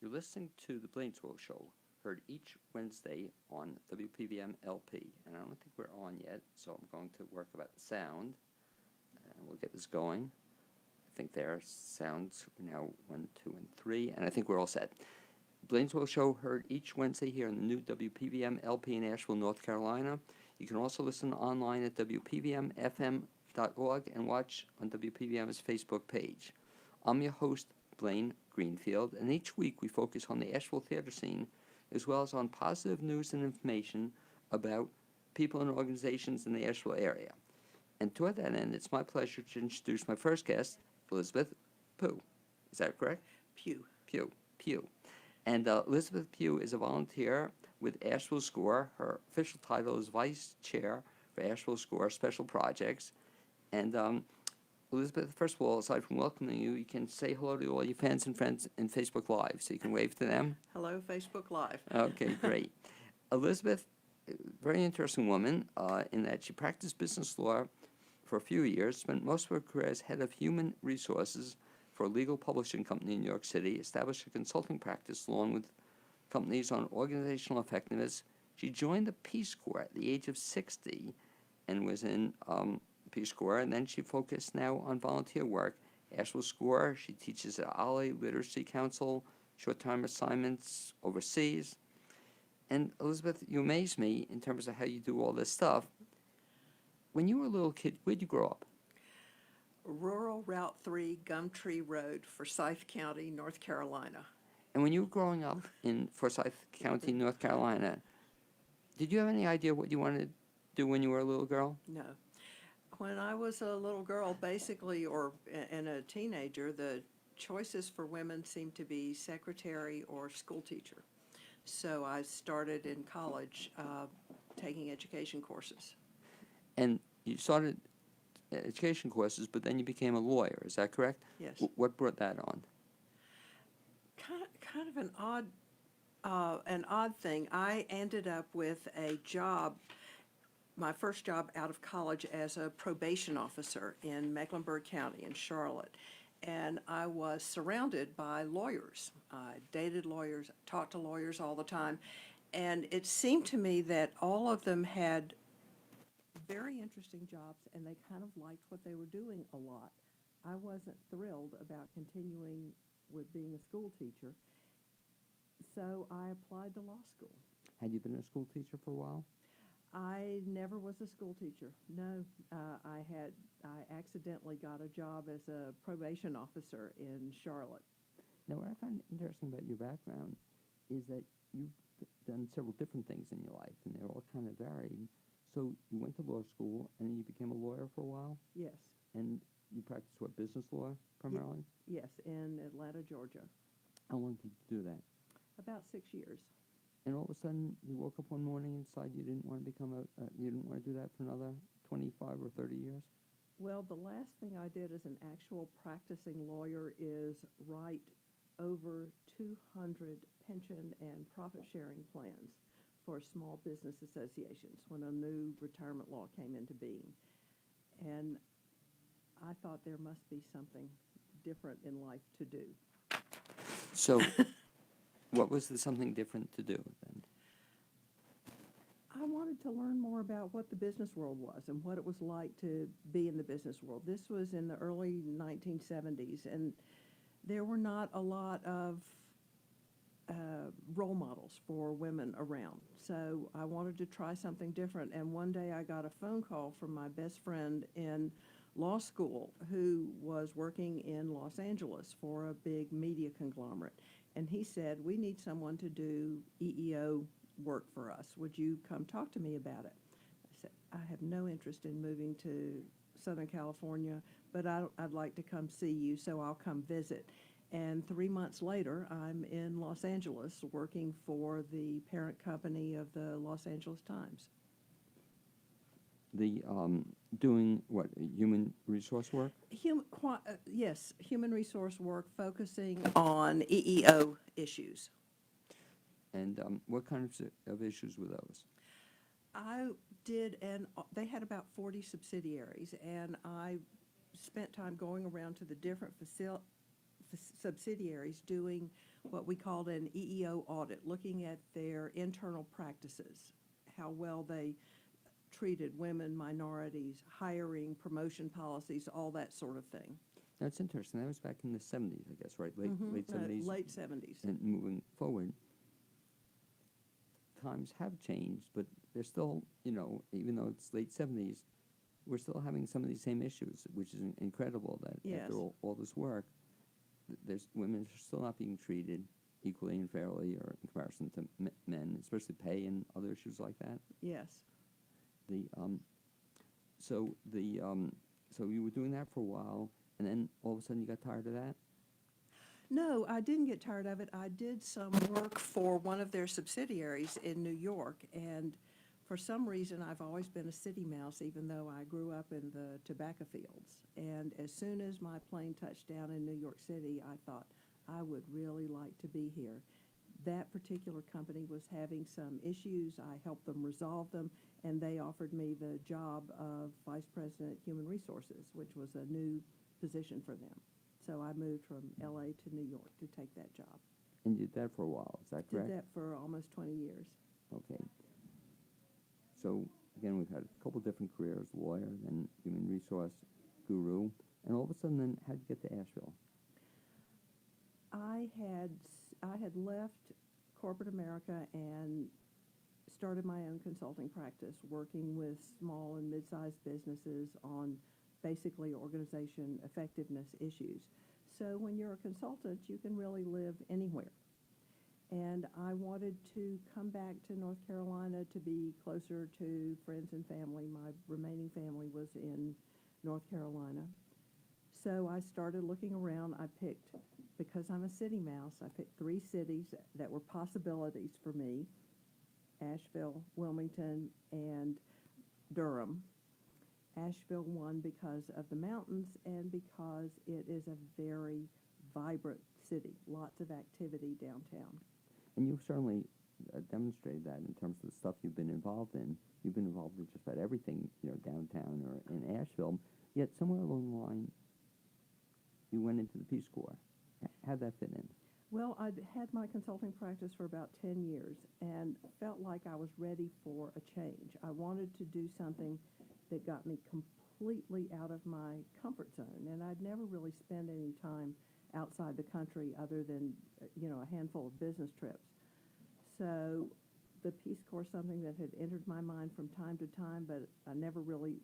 You're listening to the Blainsville Show, heard each Wednesday on WPVM LP. And I don't think we're on yet, so I'm going to work about the sound. And we'll get this going. I think there sounds now 1, 2, and 3, and I think we're all set. Blainsville Show heard each Wednesday here on the new WPVM LP in Asheville, North Carolina. You can also listen online at WPVMFM.org and watch on WPVM's Facebook page. I'm your host, Blaine Greenfield, and each week we focus on the Asheville theater scene as well as on positive news and information about people and organizations in the Asheville area. And toward that end, it's my pleasure to introduce my first guest, Elizabeth Pugh. Is that correct? Pugh. And Elizabeth Pugh is a volunteer with Asheville SCORE. Her official title is Vice Chair for Asheville SCORE Special Projects. And Elizabeth, first of all, aside from welcoming you, you can say hello to all your fans and friends in Facebook Live, so you can wave to them. Hello, Facebook Live. Okay, great. Elizabeth, very interesting woman in that she practiced business law for a few years, spent most of her career as head of human resources for a legal publishing company in New York City, established a consulting practice along with companies on organizational effectiveness. She joined the Peace Corps at the age of 60 and was in Peace Corps, and then she focused now on volunteer work. Asheville SCORE, she teaches at Ollie Literacy Council, short-time assignments overseas. And Elizabeth, you amaze me in terms of how you do all this stuff. When you were a little kid, where'd you grow up? Rural Route 3, Gumtree Road, Forsyth County, North Carolina. And when you were growing up in Forsyth County, North Carolina, did you have any idea what you wanted to do when you were a little girl? No. When I was a little girl, basically, and a teenager, the choices for women seemed to be secretary or school teacher. So I started in college taking education courses. And you started education courses, but then you became a lawyer. Is that correct? Yes. What brought that on? Kind of an odd thing. I ended up with a job, my first job out of college as a probation officer in Mecklenburg County in Charlotte. And I was surrounded by lawyers. I dated lawyers, talked to lawyers all the time. And it seemed to me that all of them had very interesting jobs, and they kind of liked what they were doing a lot. I wasn't thrilled about continuing with being a school teacher, so I applied to law school. Had you been a school teacher for a while? I never was a school teacher. No, I accidentally got a job as a probation officer in Charlotte. Now, what I find interesting about your background is that you've done several different things in your life, and they're all kind of varied. So you went to law school, and then you became a lawyer for a while? Yes. And you practiced, what, business law primarily? Yes, in Atlanta, Georgia. How long did you do that? About 6 years. And all of a sudden, you woke up one morning and decided you didn't want to you didn't want to do that for another 25 or 30 years? Well, the last thing I did as an actual practicing lawyer is write over 200 pension and profit-sharing plans for small business associations when a new retirement law came into being. And I thought there must be something different in life to do. So what was the something different to do then? I wanted to learn more about what the business world was and what it was like to be in the business world. This was in the early 1970s, and there were not a lot of role models for women around. So I wanted to try something different, and one day I got a phone call from my best friend in law school who was working in Los Angeles for a big media conglomerate. And he said, "We need someone to do EEO work for us. Would you come talk to me about it?" I said, "I have no interest in moving to Southern California, but I'd like to come see you, so I'll come visit." And 3 months later, I'm in Los Angeles working for the parent company of the Los Angeles Times. Doing what, human resource work? Yes, human resource work focusing on EEO issues. And what kinds of issues were those? I did, and they had about 40 subsidiaries, and I spent time going around to the different subsidiaries doing what we called an EEO audit, looking at their internal practices, how well they treated women, minorities, hiring, promotion policies, all that sort of thing. That's interesting. That was back in the 70s, I guess, right? Late 70s. Late 70s. And moving forward, times have changed, but they're still, even though it's late 70s, we're still having some of these same issues, which is incredible that Yes. after all this work, women are still not being treated equally and fairly or in comparison to men, especially pay and other issues like that. Yes. So you were doing that for a while, and then all of a sudden you got tired of that? No, I didn't get tired of it. I did some work for one of their subsidiaries in New York, and for some reason, I've always been a city mouse, even though I grew up in the tobacco fields. And as soon as my plane touched down in New York City, I thought, I would really like to be here. That particular company was having some issues. I helped them resolve them, and they offered me the job of Vice President Human Resources, which was a new position for them. So I moved from LA to New York to take that job. And you did that for a while, is that correct? Did that for almost 20 years. Okay. So, again, we've had a couple different careers, lawyer, then human resource guru, and all of a sudden, then, how'd you get to Asheville? I had left corporate America and started my own consulting practice, working with small and mid-sized businesses on basically organization effectiveness issues. So when you're a consultant, you can really live anywhere. And I wanted to come back to North Carolina to be closer to friends and family. My remaining family was in North Carolina. So I started looking around. Because I'm a city mouse, I picked 3 cities that were possibilities for me: Asheville, Wilmington, and Durham. Asheville won because of the mountains and because it is a very vibrant city, lots of activity downtown. And you've certainly demonstrated that in terms of the stuff you've been involved in. You've been involved in just about everything, downtown or in Asheville. Yet somewhere along the line, you went into the Peace Corps. How'd that fit in? Well, I'd had my consulting practice for about 10 years and felt like I was ready for a change. I wanted to do something that got me completely out of my comfort zone, and I'd never really spent any time outside the country other than, a handful of business trips. So the Peace Corps is something that had entered my mind from time to time, but I never really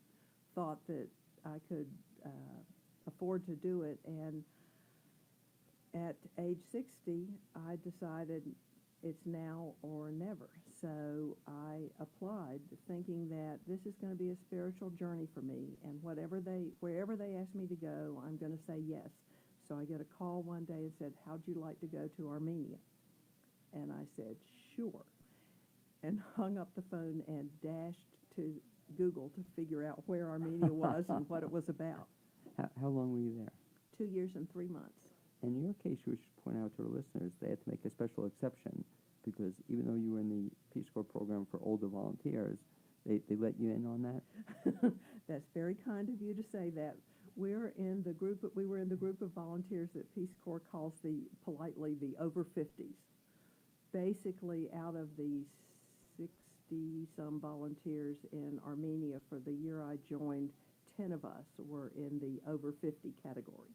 thought that I could afford to do it. And at age 60, I decided it's now or never. So I applied thinking that this is going to be a spiritual journey for me, and wherever they ask me to go, I'm going to say yes. So I get a call one day and said, how'd you like to go to Armenia? And I said, sure. And hung up the phone and dashed to Google to figure out where Armenia was and what it was about. How long were you there? 2 years and 3 months. In your case, we should point out to our listeners, they had to make a special exception because even though you were in the Peace Corps program for older volunteers, they let you in on that? That's very kind of you to say that. We were in the group of volunteers that Peace Corps calls politely the over 50s. Basically, out of the 60-some volunteers in Armenia for the year I joined, 10 of us were in the over 50 category.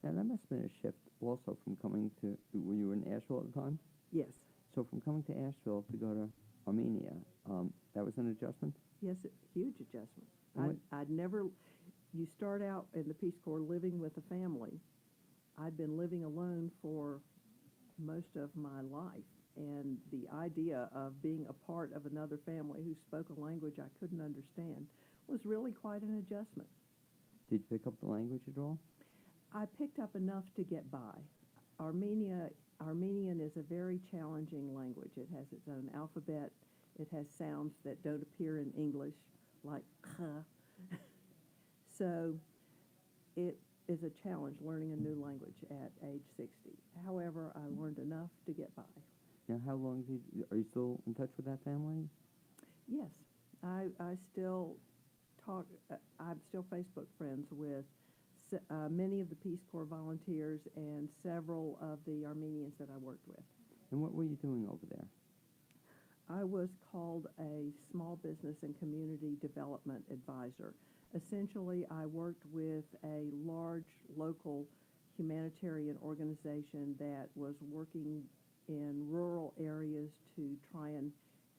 Now, that must have been a shift also from coming to, were you in Asheville at the time? Yes. So from coming to Asheville to go to Armenia, that was an adjustment? Yes, huge adjustment. I'd never, you start out in the Peace Corps living with a family. I'd been living alone for most of my life, and the idea of being a part of another family who spoke a language I couldn't understand was really quite an adjustment. Did you pick up the language at all? I picked up enough to get by. Armenian is a very challenging language. It has its own alphabet. It has sounds that don't appear in English, like kh. So it is a challenge learning a new language at age 60. However, I learned enough to get by. Now, how long are you still in touch with that family? Yes, I still talk. I'm still Facebook friends with many of the Peace Corps volunteers and several of the Armenians that I worked with. And what were you doing over there? I was called a small business and community development advisor. Essentially, I worked with a large local humanitarian organization that was working in rural areas to try and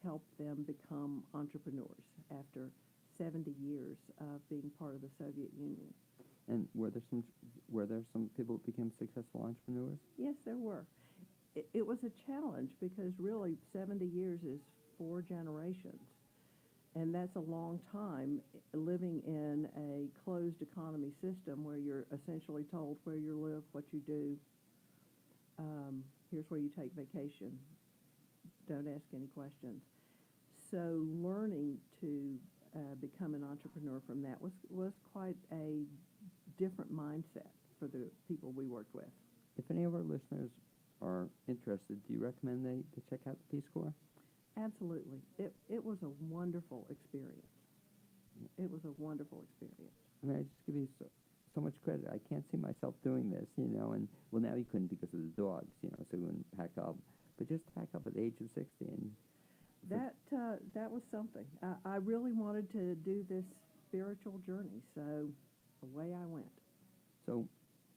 help them become entrepreneurs after 70 years of being part of the Soviet Union. And were there some people who became successful entrepreneurs? Yes, there were. It was a challenge because really 70 years is 4 generations. And that's a long time living in a closed economy system where you're essentially told where you live, what you do. Here's where you take vacation. Don't ask any questions. So learning to become an entrepreneur from that was quite a different mindset for the people we worked with. If any of our listeners are interested, do you recommend they check out the Peace Corps? Absolutely. It was a wonderful experience. It was a wonderful experience. I mean, I just give you so much credit. I can't see myself doing this, and, well, now you couldn't because of the dogs, so you wouldn't pack up. But just pack up at the age of 60 and... That was something. I really wanted to do this spiritual journey, so away I went. So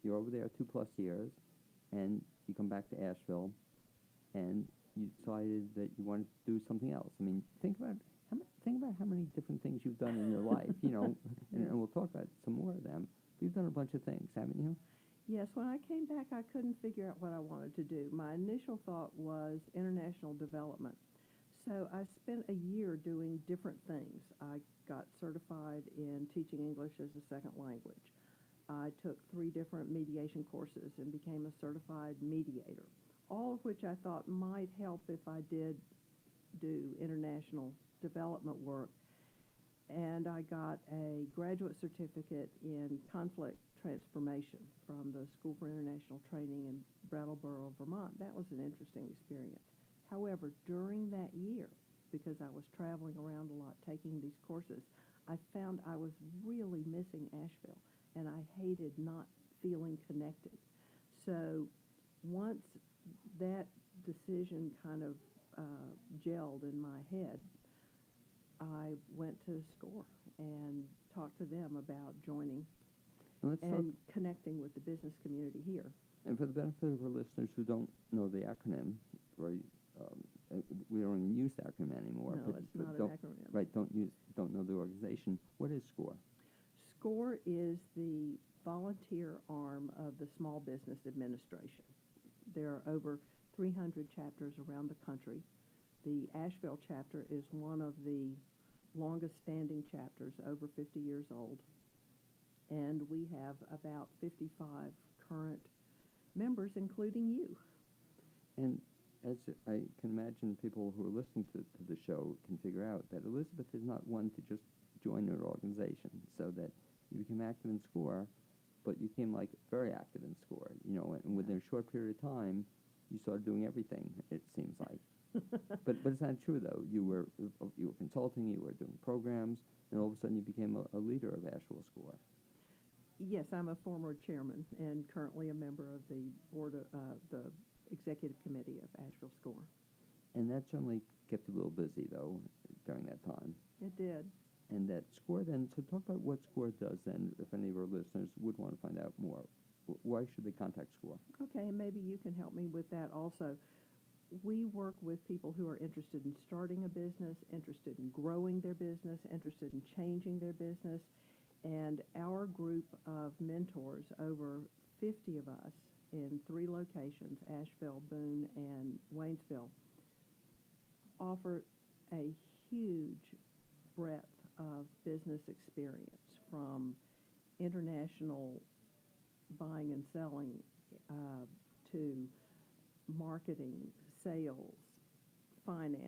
you're over there 2+ years, and you come back to Asheville, and you decided that you wanted to do something else. I mean, think about how many different things you've done in your life, and we'll talk about some more of them. You've done a bunch of things, haven't you? Yes, when I came back, I couldn't figure out what I wanted to do. My initial thought was international development. So I spent a year doing different things. I got certified in teaching English as a second language. I took 3 different mediation courses and became a certified mediator, all of which I thought might help if I did do international development work. And I got a graduate certificate in conflict transformation from the School for International Training in Brattleboro, Vermont. That was an interesting experience. However, during that year, because I was traveling around a lot taking these courses, I found I was really missing Asheville, and I hated not feeling connected. So once that decision kind of gelled in my head, I went to SCORE and talked to them about joining and connecting with the business community here. And for the benefit of our listeners who don't know the acronym, right, we don't even use the acronym anymore. No, it's not an acronym. Right, don't know the organization. What is SCORE? SCORE is the volunteer arm of the Small Business Administration. There are over 300 chapters around the country. The Asheville chapter is one of the longest standing chapters, over 50 years old. And we have about 55 current members, including you. And as I can imagine people who are listening to the show can figure out, that Elizabeth is not one to just join an organization, so that you became active in SCORE, but you became very active in SCORE, and within a short period of time, you started doing everything, it seems like. But it's not true, though. You were consulting, you were doing programs, and all of a sudden you became a leader of Asheville SCORE. Yes, I'm a former chairman and currently a member of the board of the executive committee of Asheville SCORE. And that certainly kept you a little busy, though, during that time. It did. And that SCORE then, so talk about what SCORE does then, if any of our listeners would want to find out more. Why should they contact SCORE? Okay, and maybe you can help me with that also. We work with people who are interested in starting a business, interested in growing their business, interested in changing their business. And our group of mentors, over 50 of us in 3 locations, Asheville, Boone, and Waynesville, offer a huge breadth of business experience, from international buying and selling to marketing, sales, finance,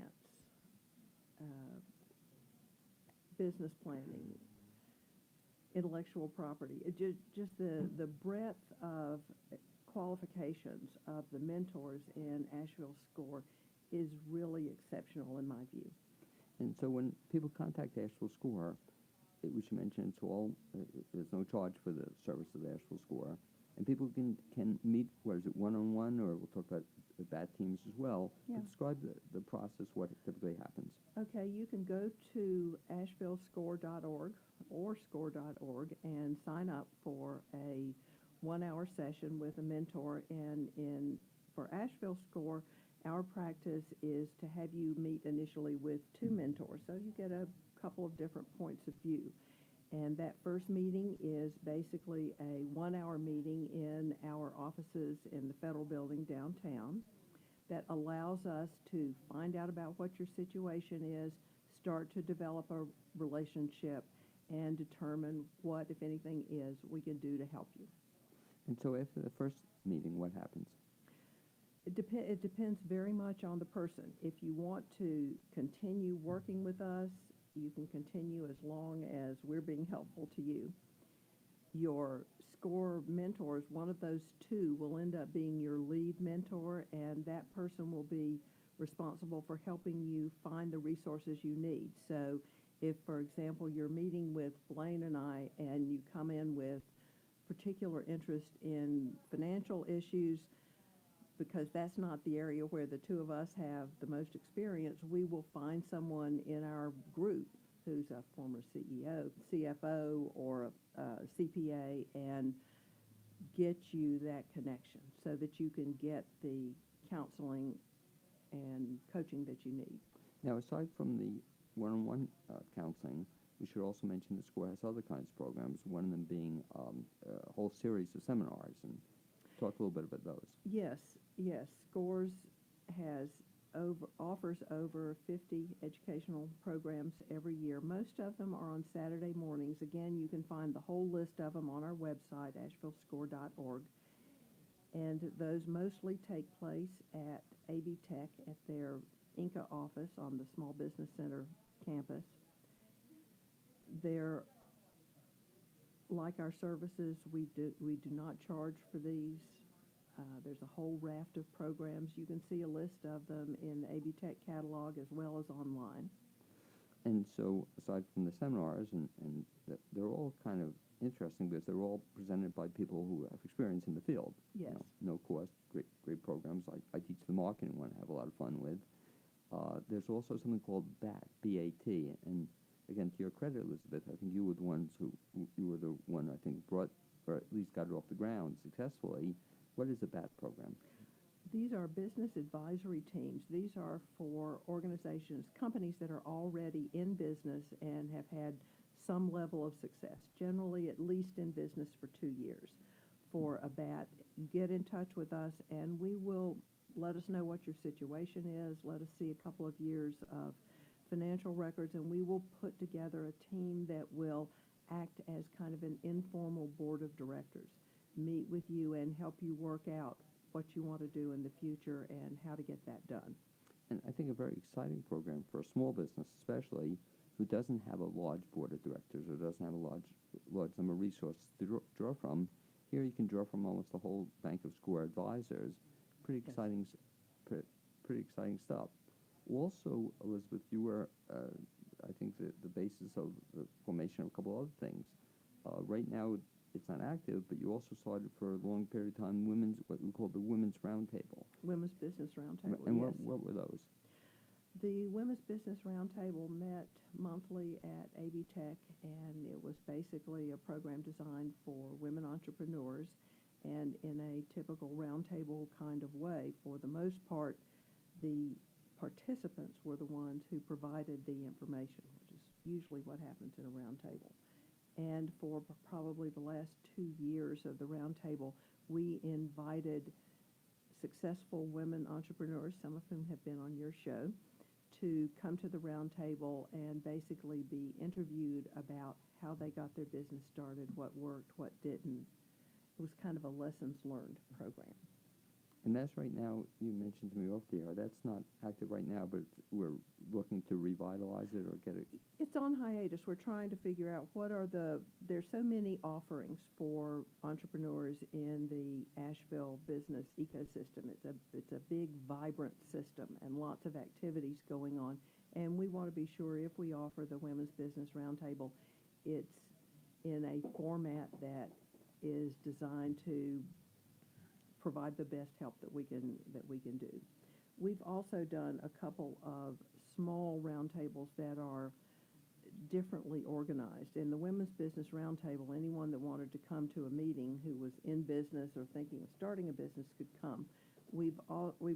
business planning, intellectual property. Just the breadth of qualifications of the mentors in Asheville SCORE is really exceptional in my view. And so when people contact Asheville SCORE, we should mention it's all, there's no charge for the service of the Asheville Score. And people can meet, what is it, one-on-one, or we'll talk about bat teams as well. Yeah. Describe the process, what typically happens. Okay, you can go to ashevillescore.org or score.org and sign up for a 1-hour session with a mentor. And for Asheville Score, our practice is to have you meet initially with 2 mentors, so you get a couple of different points of view. And that first meeting is basically a 1-hour meeting in our offices in the Federal Building downtown that allows us to find out about what your situation is, start to develop a relationship, and determine what, if anything, is we can do to help you. And so after the first meeting, what happens? It depends very much on the person. If you want to continue working with us, you can continue as long as we're being helpful to you. Your SCORE mentors, one of those 2 will end up being your lead mentor, and that person will be responsible for helping you find the resources you need. So if, for example, you're meeting with Blaine and I, and you come in with particular interest in financial issues, because that's not the area where the 2 of us have the most experience, we will find someone in our group who's a former CEO, CFO, or a CPA, and get you that connection so that you can get the counseling and coaching that you need. Now, aside from the one-on-one counseling, we should also mention the SCORE has other kinds of programs, one of them being a whole series of seminars, and talk a little bit about those. Yes. SCORES offers over 50 educational programs every year. Most of them are on Saturday mornings. Again, you can find the whole list of them on our website, ashevillescore.org. And those mostly take place at AB Tech at their Inca office on the Small Business Center campus. They're, like our services, we do not charge for these. There's a whole raft of programs. You can see a list of them in the AB Tech catalog as well as online. And so, aside from the seminars, and they're all kind of interesting because they're all presented by people who have experience in the field. Yes. No cost, great programs. I teach the marketing one I have a lot of fun with. There's also something called BAT, B-A-T, and again, to your credit, Elizabeth, I think you were the one I think brought, or at least got it off the ground successfully. What is a BAT program? These are business advisory teams. These are for organizations, companies that are already in business and have had some level of success, generally at least in business for 2 years. For a BAT, get in touch with us, and we will let us know what your situation is. Let us see a couple of years of financial records, and we will put together a team that will act as kind of an informal board of directors, meet with you and help you work out what you want to do in the future and how to get that done. And I think a very exciting program for a small business, especially, who doesn't have a large board of directors or doesn't have a large number of resources to draw from. Here you can draw from almost the whole bank of SCORE advisors. Pretty exciting, pretty exciting stuff. Also, Elizabeth, you were, I think, the basis of the formation of a couple other things. Right now, it's not active, but you also started for a long period of time what we call the Women's Roundtable. Women's Business Roundtable, And yes. what were those? The Women's Business Roundtable met monthly at AB Tech, and it was basically a program designed for women entrepreneurs, and in a typical roundtable kind of way. For the most part, the participants were the ones who provided the information, which is usually what happens in a roundtable. And for probably the last 2 years of the roundtable, we invited successful women entrepreneurs, some of whom have been on your show, to come to the roundtable and basically be interviewed about how they got their business started, what worked, what didn't. It was kind of a lessons learned program. And that's right now, you mentioned to me off the air, that's not active right now, but we're looking to revitalize it or get it. It's on hiatus. We're trying to figure out there's so many offerings for entrepreneurs in the Asheville business ecosystem. It's a big, vibrant system and lots of activities going on. And we want to be sure if we offer the Women's Business Roundtable, it's in a format that is designed to provide the best help that we can do. We've also done a couple of small roundtables that are differently organized. In the Women's Business Roundtable, anyone that wanted to come to a meeting who was in business or thinking of starting a business could come. We've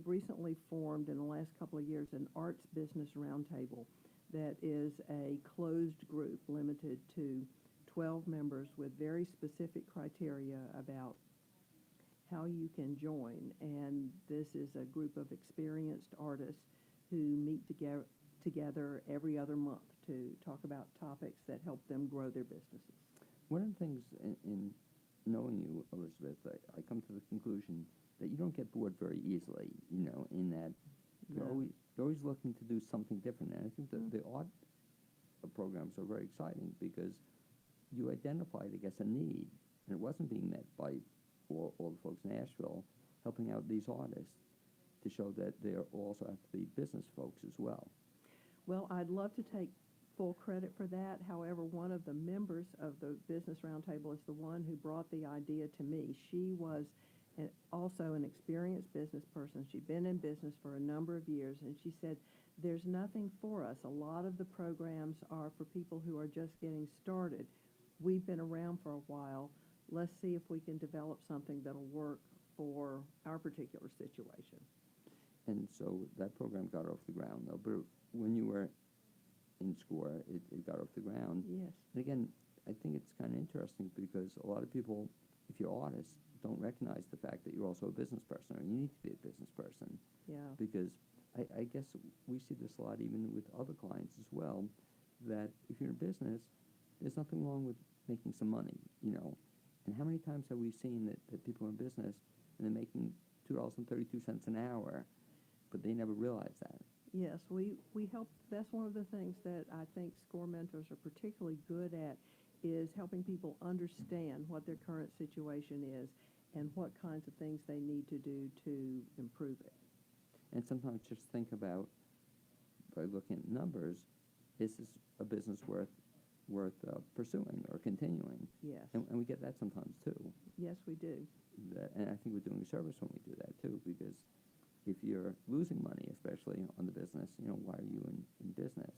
recently formed in the last couple of years an Arts Business Roundtable that is a closed group limited to 12 members with very specific criteria about how you can join. And this is a group of experienced artists who meet together every other month to talk about topics that help them grow their businesses. One of the things in knowing you, Elizabeth, I come to the conclusion that you don't get bored very easily, in that you're always looking to do something different. And I think that the art programs are very exciting because you identified, I guess, a need, and it wasn't being met by all the folks in Asheville, helping out these artists to show that they also have to be business folks as well. Well, I'd love to take full credit for that. However, one of the members of the Business Roundtable is the one who brought the idea to me. She was also an experienced business person. She'd been in business for a number of years, and she said, there's nothing for us. A lot of the programs are for people who are just getting started. We've been around for a while. Let's see if we can develop something that'll work for our particular situation. And so that program got off the ground, though. But when you were in SCORE, it got off the ground. Yes. And again, I think it's kind of interesting because a lot of people, if you're artists, don't recognize the fact that you're also a business person, or you need to be a business person. Yeah. Because I guess we see this a lot even with other clients as well, that if you're in business, there's nothing wrong with making some money, And how many times have we seen that people are in business and they're making $2.32 an hour, but they never realize that? Yes, we help. That's one of the things that I think SCORE mentors are particularly good at, is helping people understand what their current situation is and what kinds of things they need to do to improve it. And sometimes just think about, by looking at numbers, is this a business worth pursuing or continuing? Yes. And we get that sometimes too. Yes, we do. And I think we're doing a service when we do that too, because if you're losing money, especially on the business, why are you in business?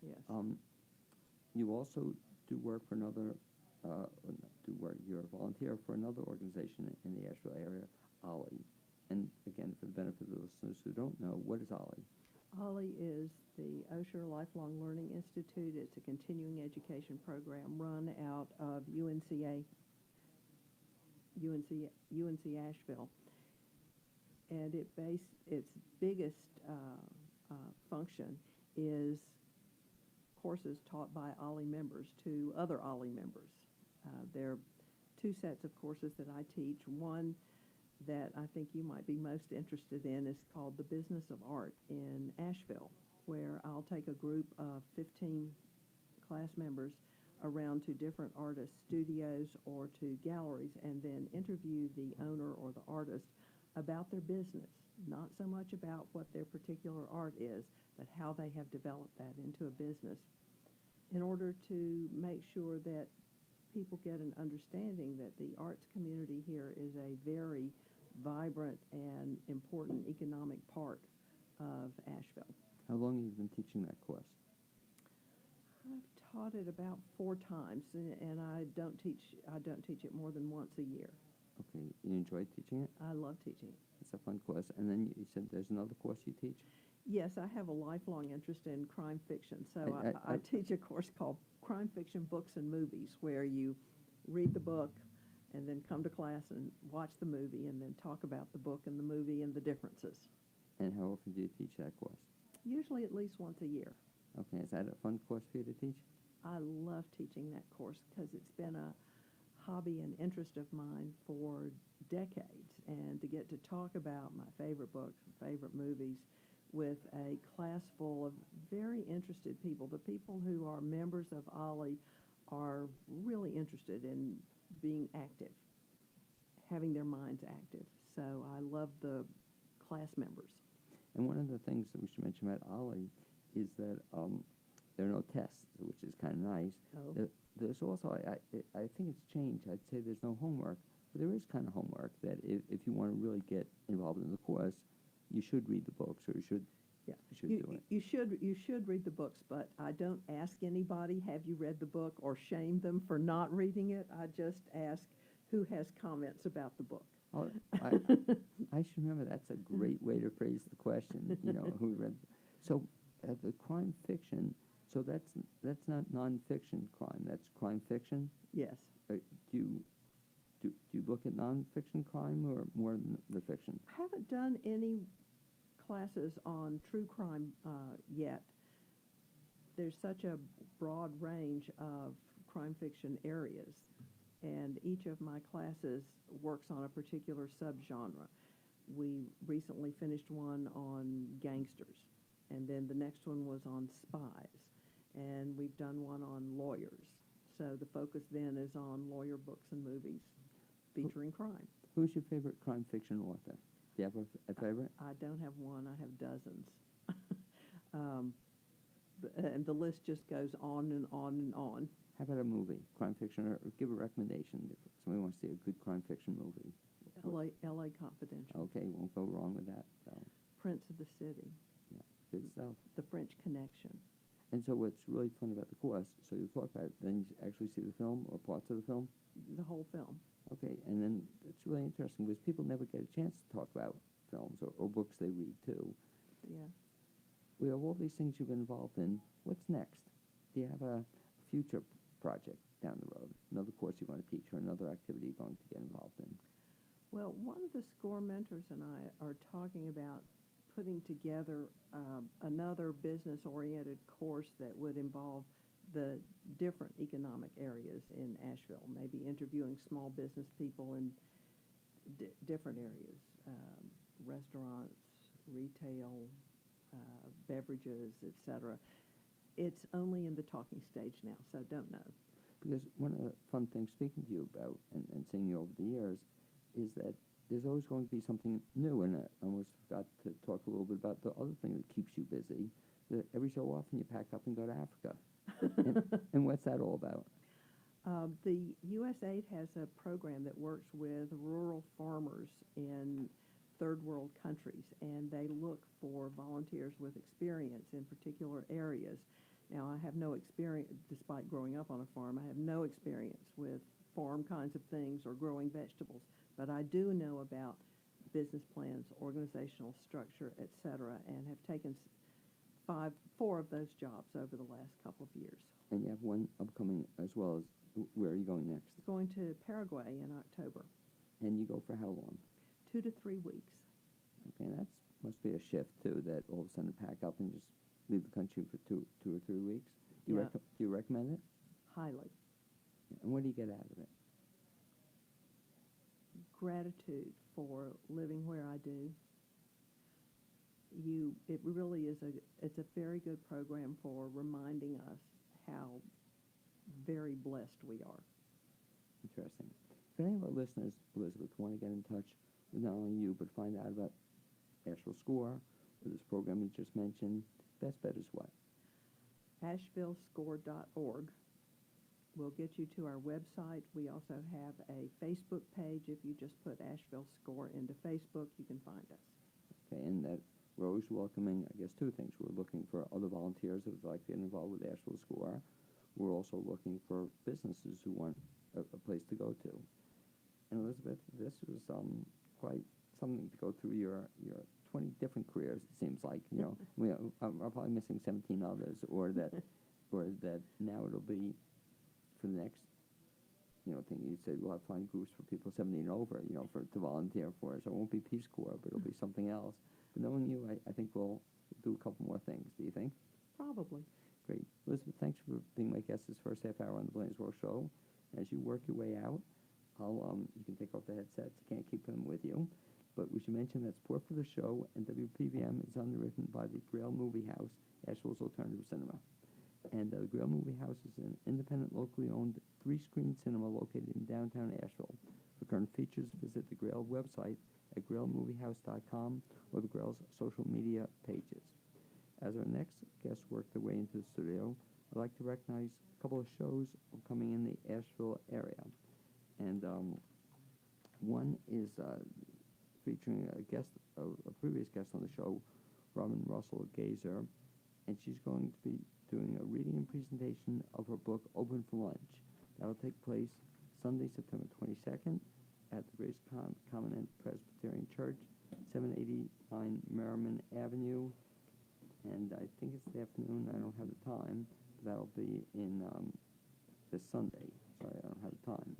Yes. You also do work for another, you're a volunteer for another organization in the Asheville area, OLLI. And again, for the benefit of the listeners who don't know, what is OLLI? OLLI is the Osher Lifelong Learning Institute. It's a continuing education program run out of UNC Asheville. And its biggest function is courses taught by OLLI members to other OLLI members. There are two sets of courses that I teach. One that I think you might be most interested in is called The Business of Art in Asheville, where I'll take a group of 15 class members around to different artist studios or to galleries and then interview the owner or the artist about their business, not so much about what their particular art is, but how they have developed that into a business, in order to make sure that people get an understanding that the arts community here is a very vibrant and important economic part of Asheville. How long have you been teaching that course? I've taught it about 4 times, and I don't teach it more than once a year. Okay, you enjoy teaching it? I love teaching it. It's a fun course. And then you said there's another course you teach? Yes, I have a lifelong interest in crime fiction, so I teach a course called Crime Fiction Books and Movies, where you read the book and then come to class and watch the movie and then talk about the book and the movie and the differences. And how often do you teach that course? Usually at least once a year. Okay, is that a fun course for you to teach? I love teaching that course because it's been a hobby and interest of mine for decades, and to get to talk about my favorite books and favorite movies with a class full of very interested people. The people who are members of OLLI are really interested in being active, having their minds active. So I love the class members. And one of the things that we should mention about OLLI is that there are no tests, which is kind of nice. Oh. There's also, I think it's changed. I'd say there's no homework, but there is kind of homework that if you want to really get involved in the course, you should read the books, or you should Yeah, do it. you should read the books, but I don't ask anybody, have you read the book, or shame them for not reading it. I just ask who has comments about the book. Oh, I should remember that's a great way to phrase the question. Who read? So, the crime fiction. So that's not nonfiction crime. That's crime fiction. Yes. Do you look at nonfiction crime or more than the fiction? I haven't done any classes on true crime yet. There's such a broad range of crime fiction areas, and each of my classes works on a particular subgenre. We recently finished one on gangsters, and then the next one was on spies, and we've done one on lawyers. So the focus then is on lawyer books and movies featuring crime. Who's your favorite crime fiction author? Do you have a favorite? I don't have one. I have dozens. And the list just goes on and on and on. How about a movie, crime fiction, or give a recommendation if somebody wants to see a good crime fiction movie? L.A. Confidential. Okay, won't go wrong with that. So, Prince of the City. yeah, good stuff. The French Connection. And so what's really fun about the course, so you talk about it, then you actually see the film or parts of the film? The whole film. Okay, and then it's really interesting because people never get a chance to talk about films or books they read too. Yeah. We have all these things you've been involved in. What's next? Do you have a future project down the road? Another course you're going to teach or another activity you're going to get involved in? Well, one of the SCORE mentors and I are talking about putting together another business-oriented course that would involve the different economic areas in Asheville, maybe interviewing small business people in different areas, restaurants, retail, beverages, etc. It's only in the talking stage now, so don't know. Because one of the fun things speaking to you about and seeing you over the years is that there's always going to be something new, and I almost forgot to talk a little bit about the other thing that keeps you busy, that every so often you pack up and go to Africa. and what's that all about? The USAID has a program that works with rural farmers in third world countries, and they look for volunteers with experience in particular areas. Now, I have no experience, despite growing up on a farm, I have no experience with farm kinds of things or growing vegetables, but I do know about business plans, organizational structure, etc., and have taken four of those jobs over the last couple of years. And you have one upcoming as well as where are you going next? Going to Paraguay in October. And you go for how long? 2 to 3 weeks. Okay, and that must be a shift too, that all of a sudden pack up and just leave the country for two or 3 weeks. Do you recommend it? Highly. And what do you get out of it? Gratitude for living where I do. It really is it's a very good program for reminding us how very blessed we are. Interesting. If any of our listeners, Elizabeth, want to get in touch with not only you, but find out about Asheville SCORE, or this program you just mentioned, best bet is what? AshevilleScore.org will get you to our website. We also have a Facebook page. If you just put Asheville SCORE into Facebook, you can find us. Okay, and that we're always welcoming, I guess, 2 things. We're looking for other volunteers who would like to get involved with Asheville SCORE. We're also looking for businesses who want a place to go to. And Elizabeth, this was quite something to go through your 20 different careers, it seems like. I'm probably missing 17 others, or that now it'll be for the next, thing you said, we'll have flying groups for people 70 and over, to volunteer for. So it won't be Peace Corps, but it'll be something else. But knowing you, I think we'll do a couple more things. Do you think? Probably. Great. Elizabeth, thanks for being my guest this first half hour on the Blainsboro Show. As you work your way out, you can take off the headsets. You can't keep them with you. But we should mention that support for the show and WPVM is underwritten by the Grail Movie House, Asheville's alternative cinema. And the Grail Movie House is an independent, locally owned 3-screen cinema located in downtown Asheville. For current features, visit the Grail website at grailmoviehouse.com or the Grail's social media pages. as our next guests work their way into the studio, I'd like to recognize a couple of shows coming in the Asheville area. And one is featuring a previous guest on the show, Robin Russell Gazer, and she's going to be doing a reading and presentation of her book, Open for Lunch. That'll take place Sunday, September 22nd at the Grace Covenant Presbyterian Church, 789 Merriman Avenue, and I think it's the afternoon. I don't have the time. That'll be in this Sunday. Sorry, I don't have the time.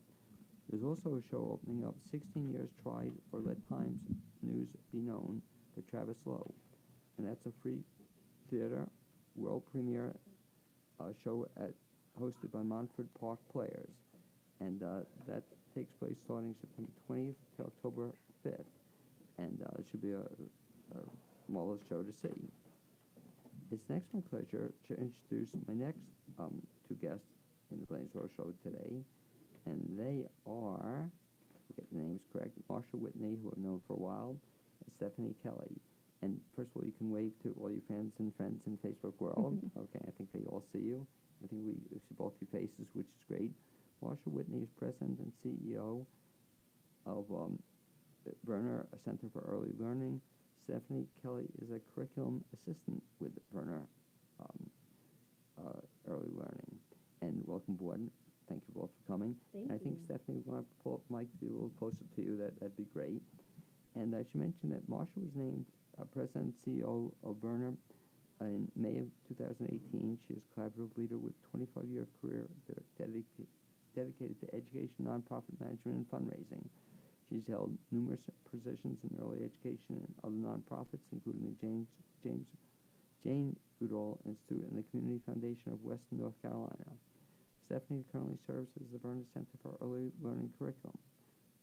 There's also a show opening up, 16 Years Tried or Let Times News Be Known, by Travis Lowe. And that's a free theater world premiere show hosted by Montford Park Players. And that takes place starting September 20th to October 5th. And it should be a marvelous show to see. It's next my pleasure to introduce my next two guests in the Blainsboro show today. And they are, to get the names correct, Marsha Whitney, who I've known for a while, and Stephanie Kelley. And first of all, you can wave to all your fans in Facebook world. Okay, I think they all see you. I think we see both your faces, which is great. Marsha Whitney is President and CEO of Verner, a Center for Early Learning. Stephanie Kelley is a curriculum assistant with Verner Early Learning. And welcome aboard. Thank you both for coming. Thank and I think, you. Stephanie, we want to pull up Mike to be a little closer to you. That'd be great. And I should mention that Marsha was named President and CEO of Verner in May of 2018. She is a collaborative leader with a 25-year career dedicated to education, nonprofit management, and fundraising. She's held numerous positions in early education and other nonprofits, including the Jane Goodall Institute and the Community Foundation of Western North Carolina. Stephanie currently serves as the Verner Center for Early Learning Curriculum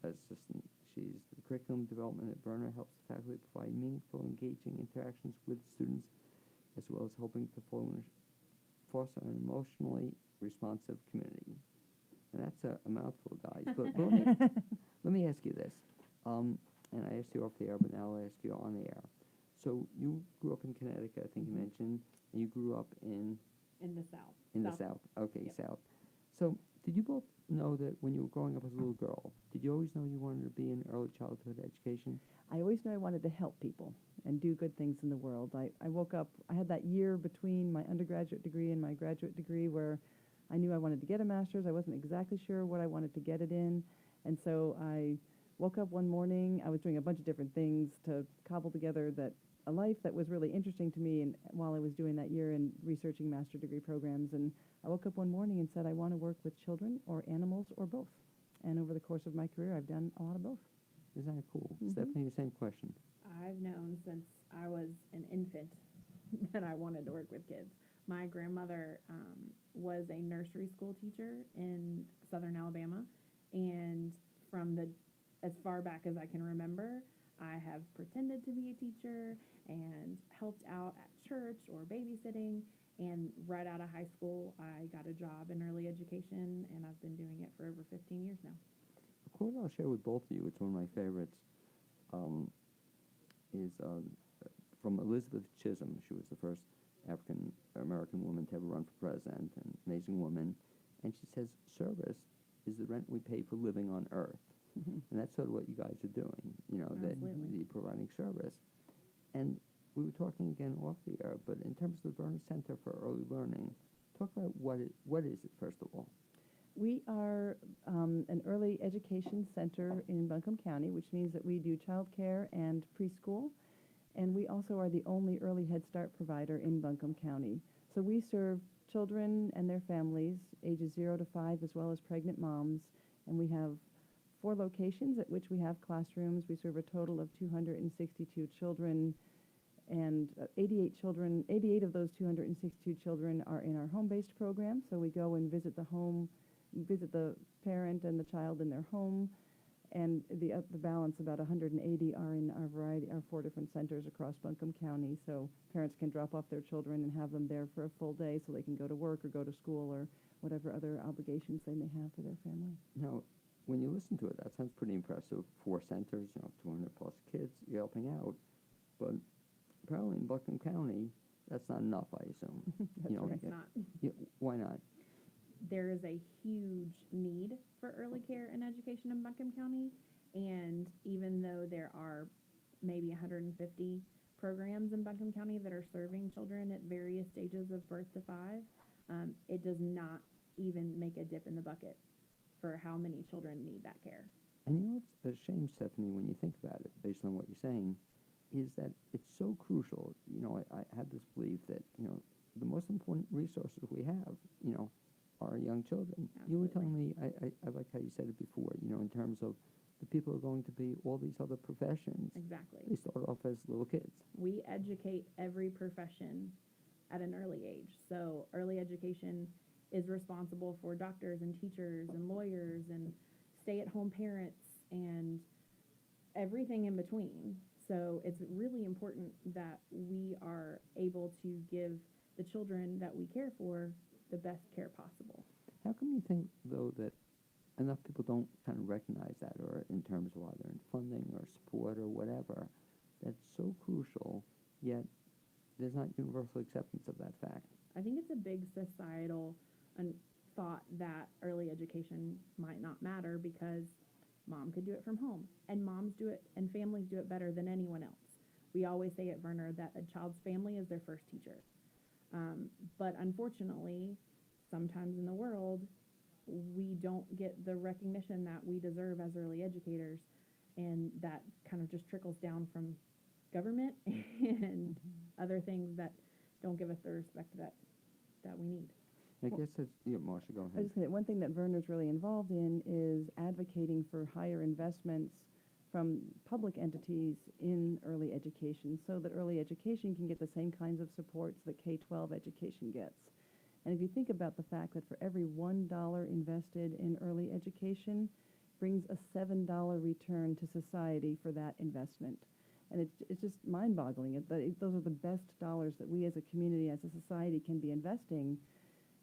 Assistant. She's the curriculum development at Verner, helps the faculty provide meaningful, engaging interactions with students, as well as helping to foster an emotionally responsive community. And that's a mouthful, guys. But let me ask you this. And I asked you off the air, but now I'll ask you on the air. So you grew up in Connecticut, I think you mentioned, and you grew up in the South. the South. Okay, Yep. South. So did you both know that when you were growing up as a little girl, did you always know you wanted to be in early childhood education? I always knew I wanted to help people and do good things in the world. I woke up, I had that year between my undergraduate degree and my graduate degree where I knew I wanted to get a master's. I wasn't exactly sure what I wanted to get it in. And so I woke up one morning, I was doing a bunch of different things to cobble together a life that was really interesting to me and while I was doing that year in researching master degree programs. And I woke up one morning and said, I want to work with children or animals or both. And over the course of my career, I've done a lot of both. Isn't that cool? Mhm. Stephanie, the same question. I've known since I was an infant that I wanted to work with kids. My grandmother was a nursery school teacher in southern Alabama, and from as far back as I can remember, I have pretended to be a teacher and helped out at church or babysitting, and right out of high school, I got a job in early education, and I've been doing it for over 15 years now. A quote I'll share with both of you, it's one of my favorites, is from Elizabeth Chisholm. She was the first African-American woman to ever run for president, an amazing woman. And she says, service is the rent we pay for living on earth. And that's sort of what you guys are doing, you know, that Absolutely. you're providing service. And we were talking again off the air, but in terms of the Verner Center for Early Learning, talk about what is it, first of all? We are an early education center in Buncombe County, which means that we do childcare and preschool. And we also are the only early Head Start provider in Buncombe County. So we serve children and their families, ages 0 to 5, as well as pregnant moms. And we have 4 locations at which we have classrooms. We serve a total of 262 children, and 88 of those 262 children are in our home-based program. So we go and visit the parent and the child in their home, and the balance, about 180, are in our 4 different centers across Buncombe County. So parents can drop off their children and have them there for a full day so they can go to work or go to school or whatever other obligations they may have for their family. Now, when you listen to it, that sounds pretty impressive. 4 centers, 200 plus kids you're helping out. But apparently in Buncombe County, That's not enough, I assume. That's right. It's not. Why not? There is a huge need for early care and education in Buncombe County, and even though there are maybe 150 programs in Buncombe County that are serving children at various stages of birth to 5, it does not even make a dip in the bucket for how many children need that care. And you know what's a shame, Stephanie, when you think about it, based on what you're saying, is that it's so crucial. You know, I have this belief that, you know, the most important resources we have, you know, are young children. You were telling me, I like how you said it before, you know, in terms of the people who are going to be all these other professions. Exactly. They start off as little kids. We educate every profession at an early age. So early education is responsible for doctors and teachers and lawyers and stay-at-home parents and everything in between. So it's really important that we are able to give the children that we care for the best care possible. How come you think, though, that enough people don't kind of recognize that, or in terms of either in funding or support or whatever, that's so crucial, yet there's not universal acceptance of that fact? I think it's a big societal thought that early education might not matter because mom could do it from home, and moms do it and families do it better than anyone else. We always say at Verner that a child's family is their first teacher. But unfortunately, sometimes in the world, we don't get the recognition that we deserve as early educators, and that kind of just trickles down from government and other things that don't give us the respect that we need. I guess that's, yeah, Marsha, go I was ahead. just gonna say, one thing that Verner's really involved in is advocating for higher investments from public entities in early education so that early education can get the same kinds of supports that K-12 education gets. And if you think about the fact that for every $1 invested in early education brings a $7 return to society for that investment. And it's just mind-boggling. Those are the best dollars that we as a community, as a society, can be investing.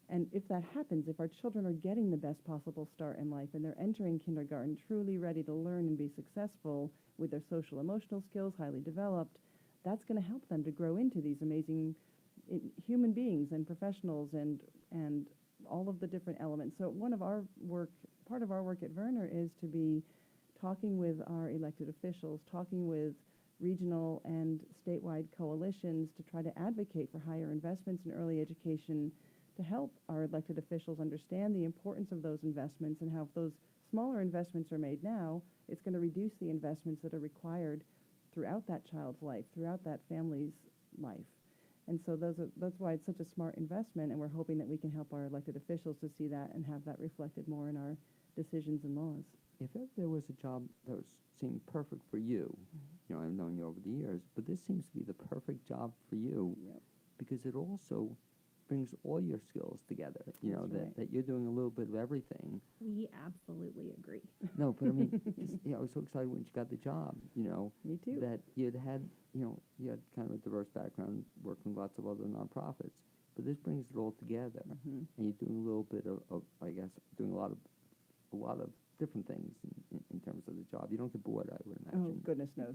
And if that happens, if our children are getting the best possible start in life and they're entering kindergarten truly ready to learn and be successful with their social emotional skills highly developed, that's going to help them to grow into these amazing human beings and professionals and all of the different elements. So part of our work at Verner is to be talking with our elected officials, talking with regional and statewide coalitions to try to advocate for higher investments in early education, to help our elected officials understand the importance of those investments, and how if those smaller investments are made now, it's going to reduce the investments that are required throughout that child's life, throughout that family's life. And so that's why it's such a smart investment, and we're hoping that we can help our elected officials to see that and have that reflected more in our decisions and laws. If ever there was a job that seemed perfect for you, you know, I've known you over the years, but this seems to be the perfect job for you, Yep. because it also brings all your skills together, you know, That's right. that you're doing a little bit of everything. We absolutely agree. No, but I mean, just, you know, I was so excited when you got the job, you know, Me too. that you had kind of a diverse background, working with lots of other nonprofits, but this brings it all together, and you're doing a little bit of I guess, doing a lot of different things in terms of the job. You don't get bored, I would Oh, imagine. goodness knows.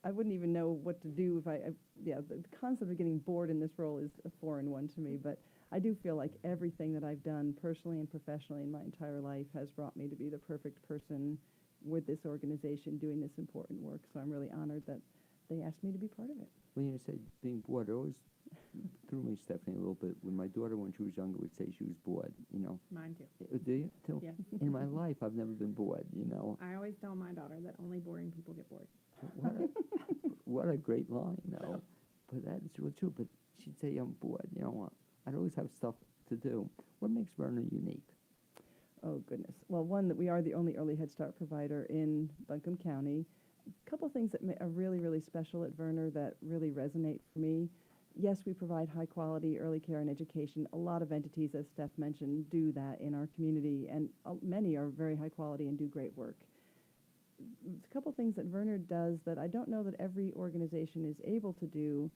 I wouldn't even know what to do if the concept of getting bored in this role is a foreign one to me, but I do feel like everything that I've done personally and professionally in my entire life has brought me to be the perfect person with this organization doing this important work, so I'm really honored that they asked me to be part of it. Well, you said being bored, it always threw me, Stephanie, a little bit. When my daughter, when she was younger, would say she was bored, you know. Mine too. Do you? Too? Yeah. In my life, I've never been bored, you know. I always tell my daughter that only boring people get bored. What a great line, though. But that is real true. But she'd say, I'm bored, you know. I'd always have stuff to do. What makes Verner unique? Oh, goodness. Well, one, that we are the only early Head Start provider in Buncombe County. A couple things that are really, really special at Verner that really resonate for me. Yes, we provide high-quality early care and education. A lot of entities, as Steph mentioned, do that in our community, and many are very high quality and do great work. A couple things that Verner does that I don't know that every organization is able to do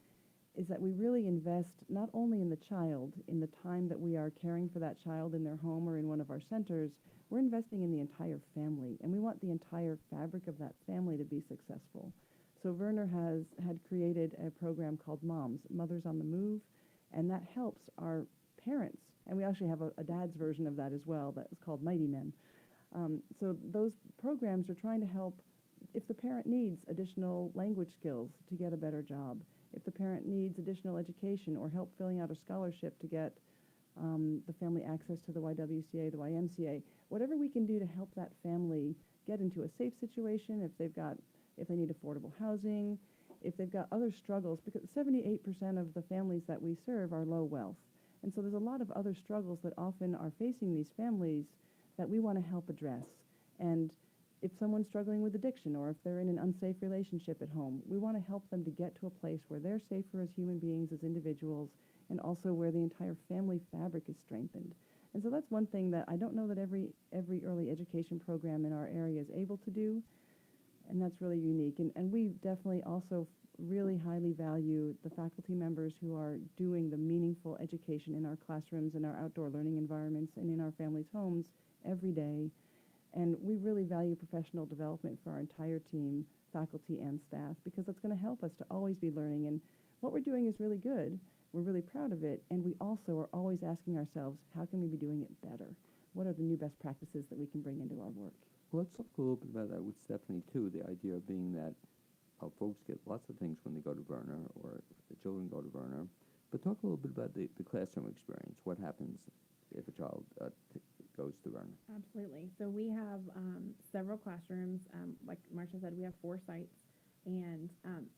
is that we really invest not only in the child, in the time that we are caring for that child in their home or in one of our centers, we're investing in the entire family, and we want the entire fabric of that family to be successful. So Verner had created a program called Moms, Mothers on the Move, And that helps our parents. And we actually have a dad's version of that as well that is called Mighty Men. So those programs are trying to help if the parent needs additional language skills to get a better job, if the parent needs additional education or help filling out a scholarship to get the family access to the YWCA, the YMCA, whatever we can do to help that family get into a safe situation, if they need affordable housing, if they've got other struggles, because 78% of the families that we serve are low wealth. And so there's a lot of other struggles that often are facing these families that we want to help address. And if someone's struggling with addiction or if they're in an unsafe relationship at home, we want to help them to get to a place where they're safer as human beings, as individuals, and also where the entire family fabric is strengthened. And so that's one thing that I don't know that every early education program in our area is able to do, and that's really unique. And we definitely also really highly value the faculty members who are doing the meaningful education in our classrooms, in our outdoor learning environments, and in our families' homes every day. And we really value professional development for our entire team, faculty and staff, because that's going to help us to always be learning. And what we're doing is really good. We're really proud of it. And we also are always asking ourselves, how can we be doing it better? What are the new best practices that we can bring into our work? Well, let's talk a little bit about that with Stephanie, too. The idea being that folks get lots of things when they go to Verner, or the children go to Verner. But talk a little bit about the classroom experience. What happens if a child goes to Verner? Absolutely. So we have several classrooms. Like Marcia said, we have 4 sites. And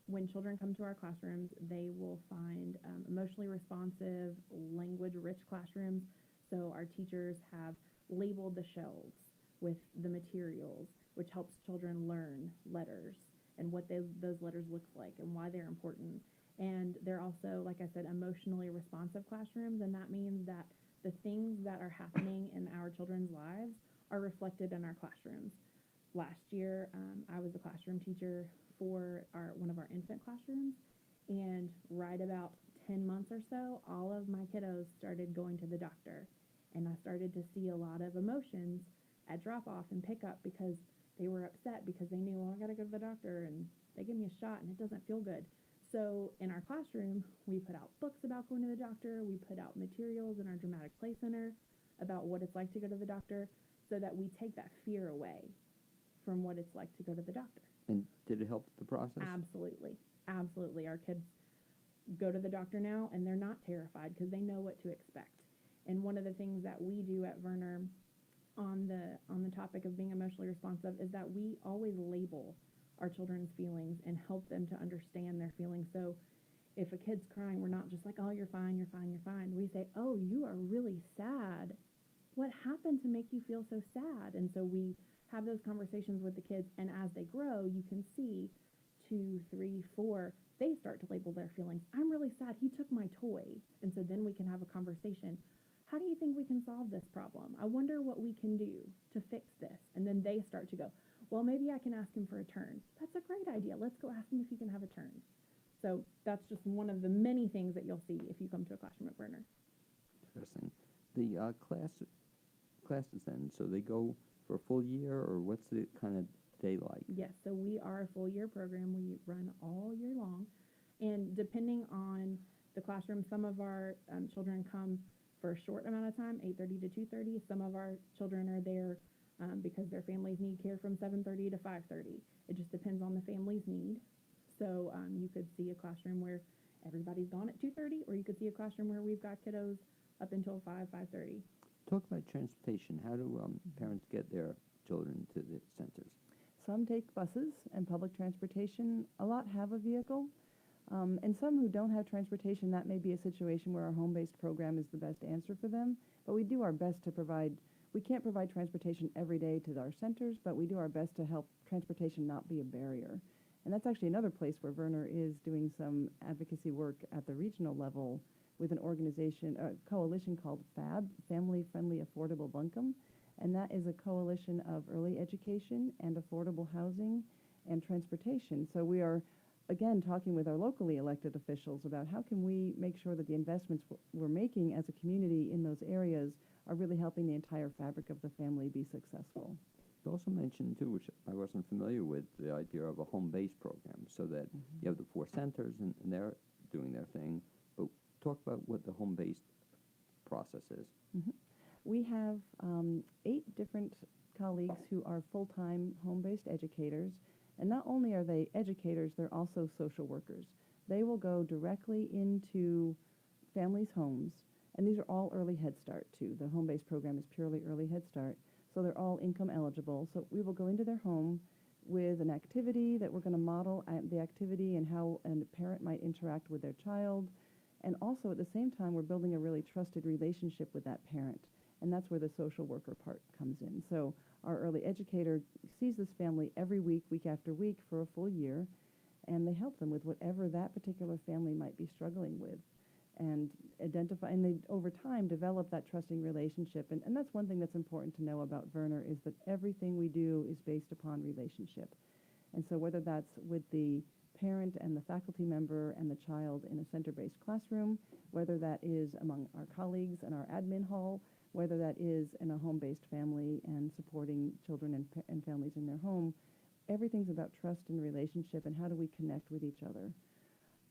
when children come to our classrooms, they will find emotionally responsive, language-rich classrooms. So our teachers have labeled the shelves with the materials, which helps children learn letters and what those letters look like and why they're important. And they're also, like I said, emotionally responsive classrooms, and that means that the things that are happening in our children's lives are reflected in our classrooms. Last year, I was a classroom teacher for one of our infant classrooms, and right about 10 months or so, all of my kiddos started going to the doctor, and I started to see a lot of emotions at drop-off and pickup because they were upset because they knew, well, I got to go to the doctor, and they give me a shot, and it doesn't feel good. So in our classroom, we put out books about going to the doctor. We put out materials in our dramatic play center about what it's like to go to the doctor so that we take that fear away from what it's like to go to the doctor. And did it help the process? Absolutely. Absolutely. Our kids go to the doctor now, and they're not terrified because they know what to expect. And one of the things that we do at Verner on the topic of being emotionally responsive is that we always label our children's feelings and help them to understand their feelings. So if a kid's crying, we're not just like, oh, you're fine, you're fine, you're fine. We say, oh, you are really sad. What happened to make you feel so sad? And so we have those conversations with the kids, and as they grow, you can see 2, 3, 4, they start to label their feelings. I'm really sad. He took my toy. And so then we can have a conversation. How do you think we can solve this problem? I wonder what we can do to fix this. And then they start to go, well, maybe I can ask him for a turn. That's a great idea. Let's go ask him if he can have a turn. So that's just one of the many things that you'll see if you come to a classroom at Verner. Interesting. The classes then, so they go for a full year, or what's the kind of day like? Yes, so we are a full year program. We run all year long. And depending on the classroom, some of our children come for a short amount of time, 8:30 to 2:30. Some of our children are there because their families need care from 7:30 to 5:30. It just depends on the family's need. So you could see a classroom where everybody's gone at 2:30, or you could see a classroom where we've got kiddos up until 5:30. Talk about transportation. How do parents get their children to the centers? Some take buses and public transportation. A lot have a vehicle. And some who don't have transportation, that may be a situation where our home-based program is the best answer for them. But we do our best to provide, we can't provide transportation every day to our centers, but we do our best to help transportation not be a barrier. And that's actually another place where Verner is doing some advocacy work at the regional level with an organization, a coalition called FAB, Family Friendly Affordable Buncombe. And that is a coalition of early education and affordable housing and transportation. So we are, again, talking with our locally elected officials about how can we make sure that the investments we're making as a community in those areas are really helping the entire fabric of the family be successful. You also mentioned, too, which I wasn't familiar with, the idea of a home-based program, so that you have the 4 centers, and they're doing their thing, but talk about what the home-based process is. We have 8 different colleagues who are full-time home-based educators, and not only are they educators, they're also social workers. They will go directly into families' homes, and these are all early Head Start too. The home-based program is purely early Head Start, so they're all income eligible. So we will go into their home with an activity that we're going to model the activity and how a parent might interact with their child. And also at the same time, we're building a really trusted relationship with that parent. And that's where the social worker part comes in. So our early educator sees this family every week, week after week for a full year, and they help them with whatever that particular family might be struggling with. And identify, and they over time develop that trusting relationship. And that's one thing that's important to know about Verner is that everything we do is based upon relationship. And so whether that's with the parent and the faculty member and the child in a center-based classroom, whether that is among our colleagues in our admin hall, whether that is in a home-based family and supporting children and families in their home, everything's about trust and relationship and how do we connect with each other.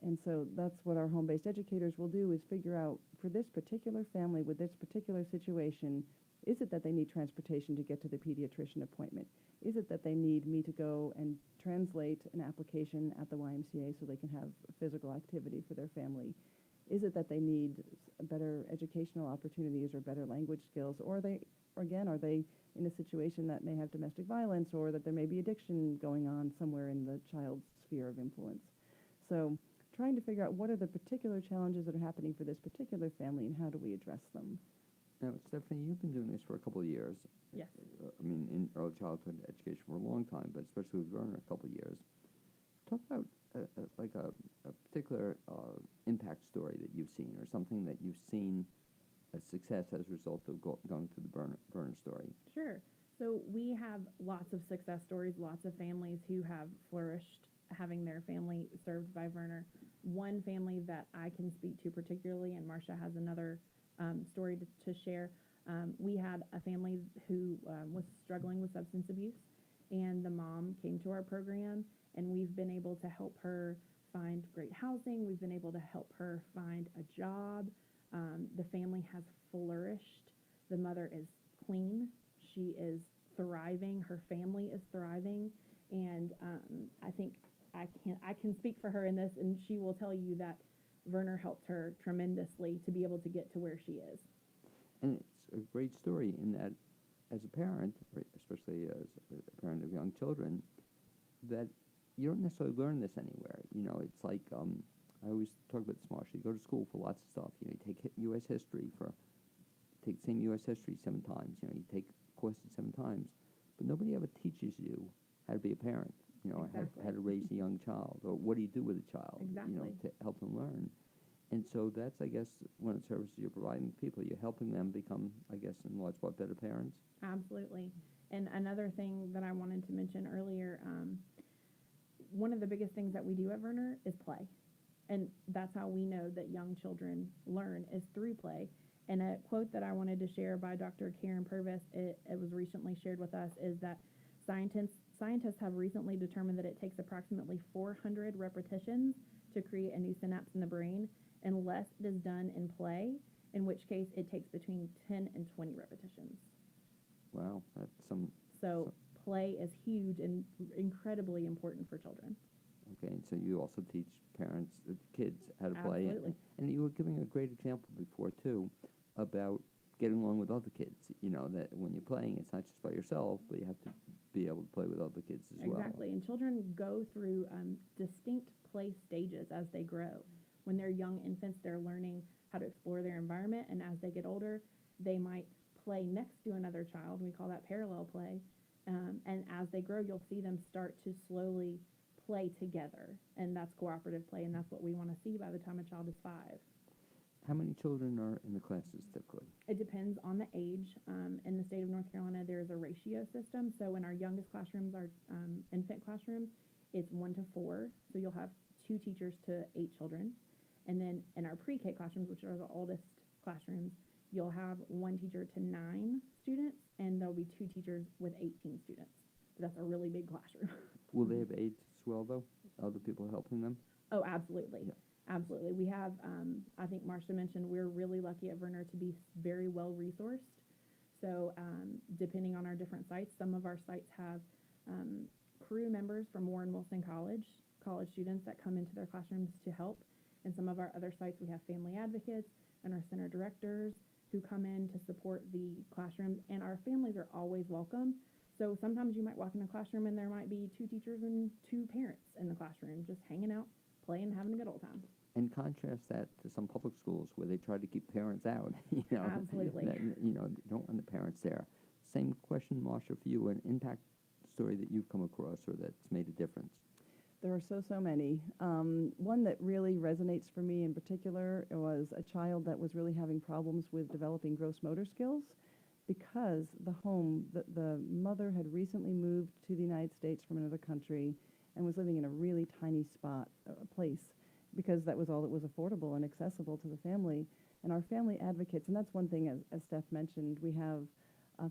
And so that's what our home-based educators will do is figure out for this particular family with this particular situation, is it that they need transportation to get to the pediatrician appointment? Is it that they need me to go and translate an application at the YMCA so they can have physical activity for their family? Is it that they need better educational opportunities or better language skills? Or are they in a situation that may have domestic violence or that there may be addiction going on somewhere in the child's sphere of influence? So trying to figure out what are the particular challenges that are happening for this particular family and how do we address them? Now, Stephanie, you've been doing this for a couple of years. Yes. I mean, in early childhood education for a long time, but especially with Verner, a couple of years. Talk about a particular impact story that you've seen or something that you've seen a success as a result of going through the Verner story. Sure. So we have lots of success stories, lots of families who have flourished having their family served by Verner. One family that I can speak to particularly, and Marcia has another story to share. We had a family who was struggling with substance abuse, and the mom came to our program, and we've been able to help her find great housing. We've been able to help her find a job. The family has flourished. The mother is clean. She is thriving. Her family is thriving. And I think I can speak for her in this, and she will tell you that Verner helped her tremendously to be able to get to where she is. And it's a great story in that as a parent, especially as a parent of young children, that you don't necessarily learn this anywhere. You know, it's like, I always talk about this, Marsha. You go to school for lots of stuff. You know, you take U.S. history take the same U.S. history 7 times. You know, you take courses 7 times. But nobody ever teaches you how to be a parent. You know, Exactly. how to raise a young child, or what do you do with a child, Exactly. you know, to help them learn. And so that's, I guess, one of the services you're providing people. You're helping them become, I guess, in large part, better parents. Absolutely. And another thing that I wanted to mention earlier, one of the biggest things that we do at Verner is play. And that's how we know that young children learn is through play. And a quote that I wanted to share by Dr. Karen Purvis, it was recently shared with us, is that scientists have recently determined that it takes approximately 400 repetitions to create a new synapse in the brain unless it is done in play, in which case it takes between 10 and 20 repetitions. Wow, that's So play is huge and incredibly important for children. okay. And so you also teach parents, kids, how to play. Absolutely. And you were giving a great example before, too, about getting along with other kids. You know, that when you're playing, it's not just by yourself, but you have to be able to play with other kids as well. Exactly. And children go through distinct play stages as they grow. When they're young infants, they're learning how to explore their environment. And as they get older, they might play next to another child. We call that parallel play. And as they grow, you'll see them start to slowly play together. And that's cooperative play. And that's what we want to see by the time a child is 5. How many children are in the classes typically? It depends on the age. In the state of North Carolina, there's a ratio system. So in our youngest classrooms, our infant classrooms, it's 1 to 4. So you'll have 2 teachers to 8 children. And then in our pre-K classrooms, which are the oldest classrooms, you'll have 1 teacher to 9 students, and there'll be 2 teachers with 18 students. So that's a really big classroom. Will they have aides as well, though? Other people helping them? Oh, absolutely. Yeah. Absolutely. We have, I think Marcia mentioned, we're really lucky at Verner to be very well resourced. So depending on our different sites, some of our sites have crew members from Warren Wilson college students that come into their classrooms to help. And some of our other sites, we have family advocates and our center directors who come in to support the classrooms. And our families are always welcome. So sometimes you might walk in a classroom and there might be 2 teachers and 2 parents in the classroom just hanging out, playing, having a good old time. And contrast that to some public schools where they try to keep parents out. Absolutely. You don't want the parents there. Same question, Marsha, for you, an impact story that you've come across or that's made a difference. There are so many. One that really resonates for me in particular was a child that was really having problems with developing gross motor skills because the mother had recently moved to the United States from another country and was living in a really tiny place, because that was all that was affordable and accessible to the family. And our family advocates, and that's one thing, as Steph mentioned, we have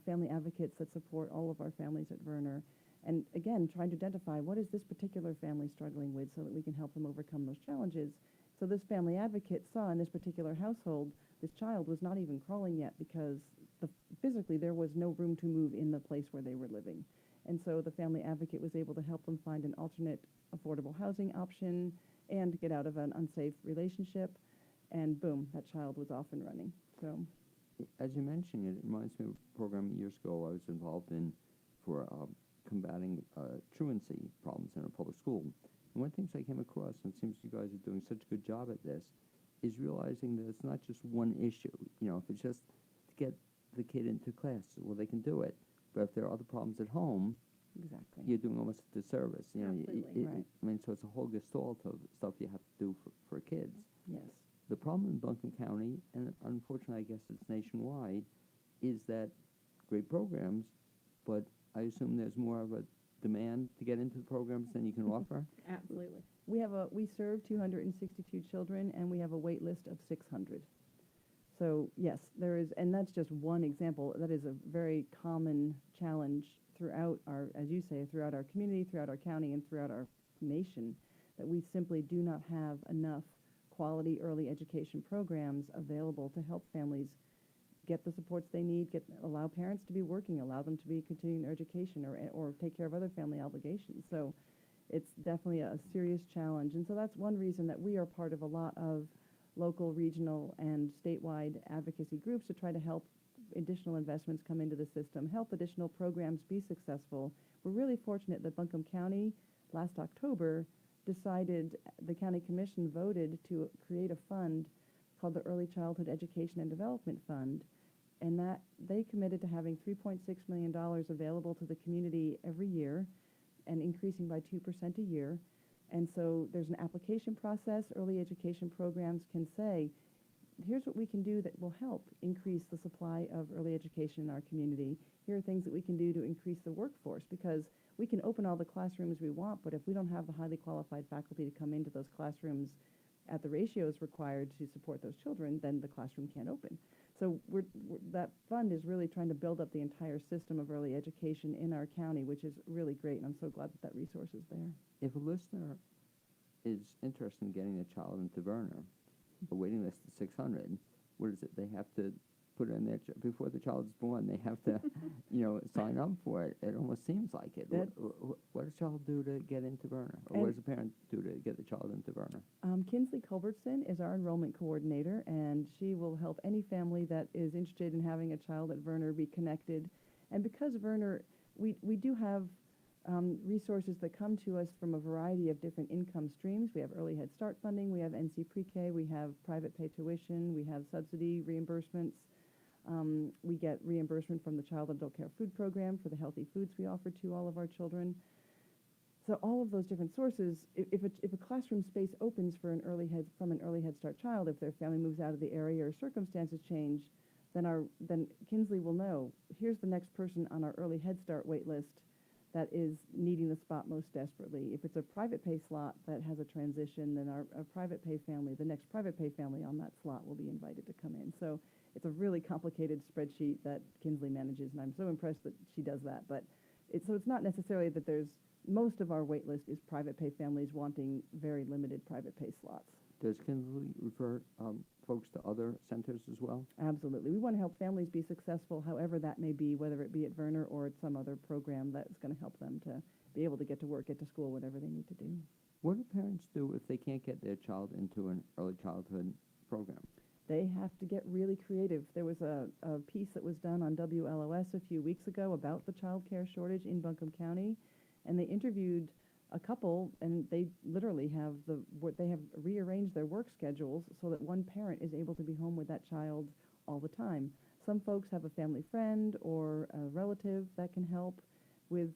family advocates that support all of our families at Verner. And again, trying to identify what is this particular family struggling with so that we can help them overcome those challenges. So this family advocate saw in this particular household, this child was not even crawling yet because physically there was no room to move in the place where they were living. And so the family advocate was able to help them find an alternate affordable housing option and get out of an unsafe relationship. And boom, that child was off and running. So, as you mentioned, it reminds me of a program years ago I was involved in for combating truancy problems in a public school. And one of the things I came across, and it seems you guys are doing such a good job at this, is realizing that it's not just one issue. If it's just to get the kid into class, well, they can do it. But if there are other problems at home, exactly. you're doing almost a disservice. Absolutely. Right. I mean, so it's a whole gestalt of stuff you have to do for kids. Yes. The problem in Buncombe County, and unfortunately I guess it's nationwide, is that great programs, but I assume there's more of a demand to get into the programs than you can offer? Absolutely. We serve 262 children, and we have a wait list of 600. So yes, there is, and that's just one example. That is a very common challenge throughout our, as you say, throughout our community, throughout our county, and throughout our nation, that we simply do not have enough quality early education programs available to help families get the supports they need, allow parents to be working, allow them to be continuing their education, or take care of other family obligations. So it's definitely a serious challenge. And so that's one reason that we are part of a lot of local, regional, and statewide advocacy groups to try to help additional investments come into the system, help additional programs be successful. We're really fortunate that Buncombe County last October decided, the county commission voted to create a fund called the Early Childhood Education and Development Fund, and that they committed to having $3.6 million available to the community every year and increasing by 2% a year. And so there's an application process. Early education programs can say, here's what we can do that will help increase the supply of early education in our community. Here are things that we can do to increase the workforce, because we can open all the classrooms we want, but if we don't have the highly qualified faculty to come into those classrooms at the ratios required to support those children, then the classroom can't open. So that fund is really trying to build up the entire system of early education in our county, which is really great, and I'm so glad that resource is there. If a listener is interested in getting a child into Verner, a waiting list of 600, what is it? They have to put in their, before the child is born, they have to, sign up for it. It almost seems like it. What does a child do to get into Verner? Or what does a parent do to get the child into Verner? Kinsley Culbertson is our enrollment coordinator, and she will help any family that is interested in having a child at Verner be connected. And because Verner, we do have resources that come to us from a variety of different income streams. We have early Head Start funding, we have NC Pre-K, we have private pay tuition, we have subsidy reimbursements. We get reimbursement from the Child and Adult Care Food Program for the healthy foods we offer to all of our children. So all of those different sources, if a classroom space opens for from an early Head Start child, if their family moves out of the area or circumstances change, then Kinsley will know, here's the next person on our early Head Start wait list that is needing the spot most desperately. If it's a private pay slot that has a transition, then our private pay family, the next private pay family on that slot will be invited to come in. So it's a really complicated spreadsheet that Kinsley manages, and I'm so impressed that she does that. But so it's not necessarily that most of our wait list is private pay families wanting very limited private pay slots. Does Kinley refer folks to other centers as well? Absolutely. We want to help families be successful, however that may be, whether it be at Verner or at some other program that's going to help them to be able to get to work, get to school, whatever they need to do. What do parents do if they can't get their child into an early childhood program? They have to get really creative. There was a piece that was done on WLOS a few weeks ago about the child care shortage in Buncombe County, and they interviewed a couple, and they literally have they have rearranged their work schedules so that one parent is able to be home with that child all the time. Some folks have a family friend or a relative that can help with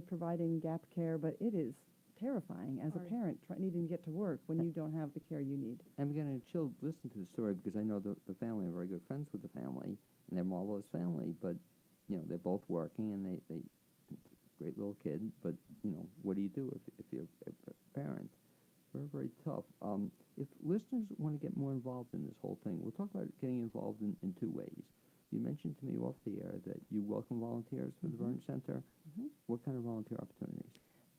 providing gap care, but it is terrifying as a parent needing to get to work when you don't have the care you need. I'm getting a chill listen to the story because I know the family are very good friends with the family, and they're a marvelous family, but, you know, they're both working, and they great little kid, but, you know, what do you do if you're a parent? Very, very tough. If listeners want to get more involved in this whole thing, we'll talk about getting involved in two ways. You mentioned to me off the air that you welcome volunteers for the Verner Center. What kind of volunteer opportunities?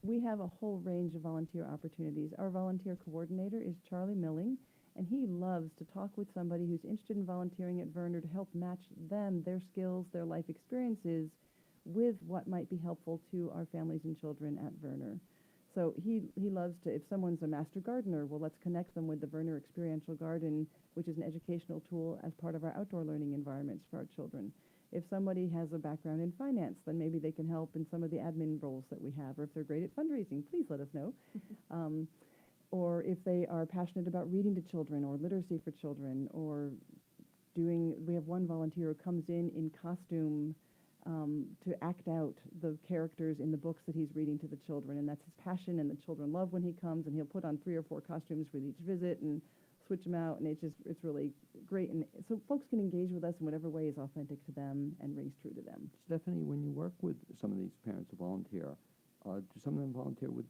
We have a whole range of volunteer opportunities. Our volunteer coordinator is Charlie Milling, and he loves to talk with somebody who's interested in volunteering at Verner to help match them, their skills, their life experiences, with what might be helpful to our families and children at Verner. So he loves to, if someone's a master gardener, well, let's connect them with the Verner Experiential Garden, which is an educational tool as part of our outdoor learning environments for our children. If somebody has a background in finance, then maybe they can help in some of the admin roles that we have. Or if they're great at fundraising, please let us know. Or if they are passionate about reading to children or literacy for children, or we have one volunteer who comes in costume to act out the characters in the books that he's reading to the children, and that's his passion, and the children love when he comes, and he'll put on 3 or 4 costumes with each visit and switch them out, and it's really great. And so folks can engage with us in whatever way is authentic to them and rings true to them. Stephanie, when you work with some of these parents who volunteer, do some of them volunteer with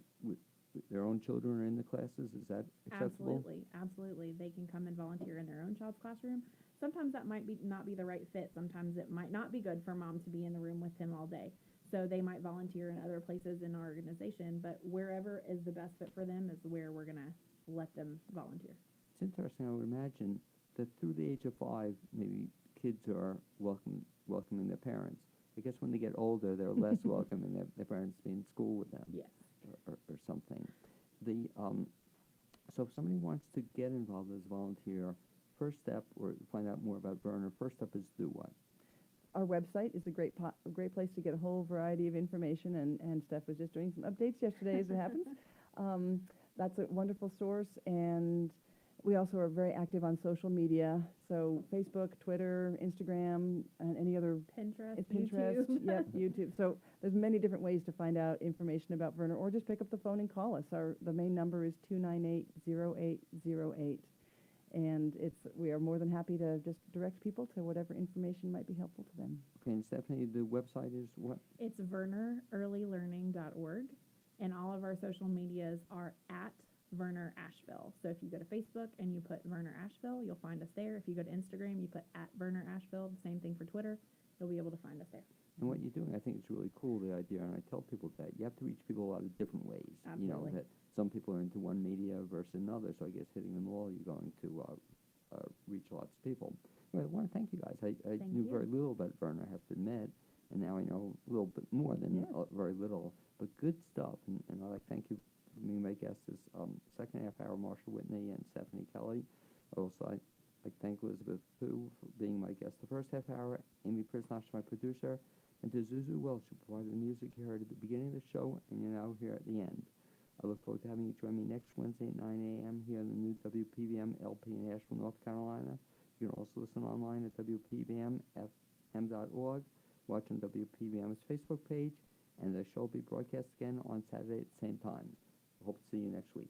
their own children in the classes? Is that acceptable? Absolutely. They can come and volunteer in their own child's classroom. Sometimes that might not be the right fit. Sometimes it might not be good for mom to be in the room with him all day. So they might volunteer in other places in our organization, but wherever is the best fit for them is where we're going to let them volunteer. It's interesting. I would imagine that through the age of 5, maybe kids are welcoming their parents. I guess when they get older, they're less welcoming their parents to be in school with them. Yes. Or something. So if somebody wants to get involved as a volunteer, first step, or find out more about Verner, first step is do what? Our website is a great place to get a whole variety of information, and Steph was just doing some updates yesterday as it happens. That's a wonderful source, and we also are very active on social media, so Facebook, Twitter, Instagram, and any other Pinterest, YouTube. YouTube. YouTube. So there's many different ways to find out information about Verner, or just pick up the phone and call us. The main number is 298-0808, and we are more than happy to just direct people to whatever information might be helpful to them. Okay, and Stephanie, the website is what? It's vernerearlylearning.org, and all of our social medias are at Verner Asheville. So if you go to Facebook and you put Verner Asheville, you'll find us there. If you go to Instagram, you put at Verner Asheville, the same thing for Twitter, you'll be able to find us there. And what you're doing, I think it's really cool, the idea, and I tell people that you have to reach people a lot of different ways. Absolutely. You know, that some people are into one media versus another, so I guess hitting them all, you're going to reach lots of people. Well, I want to thank you guys. I knew very little about Verner, I have to admit, and now I know a little bit more than very little, but good stuff, and I'd like to thank you for being my guest this second half hour, Marshall Whitney and Stephanie Kelley. Also, I thank Elizabeth Fu for being my guest the first half hour, Amy Prisnash, my producer, and to Zuzu Welch, who provided the music you heard at the beginning of the show, and you're now here at the end. I look forward to having you join me next Wednesday at 9 a.m. here in the new WPVM LP in Asheville, North Carolina. You can also listen online at WPVMFM.org, watch on WPVM's Facebook page, and the show will be broadcast again on Saturday at the same time. I hope to see you next week.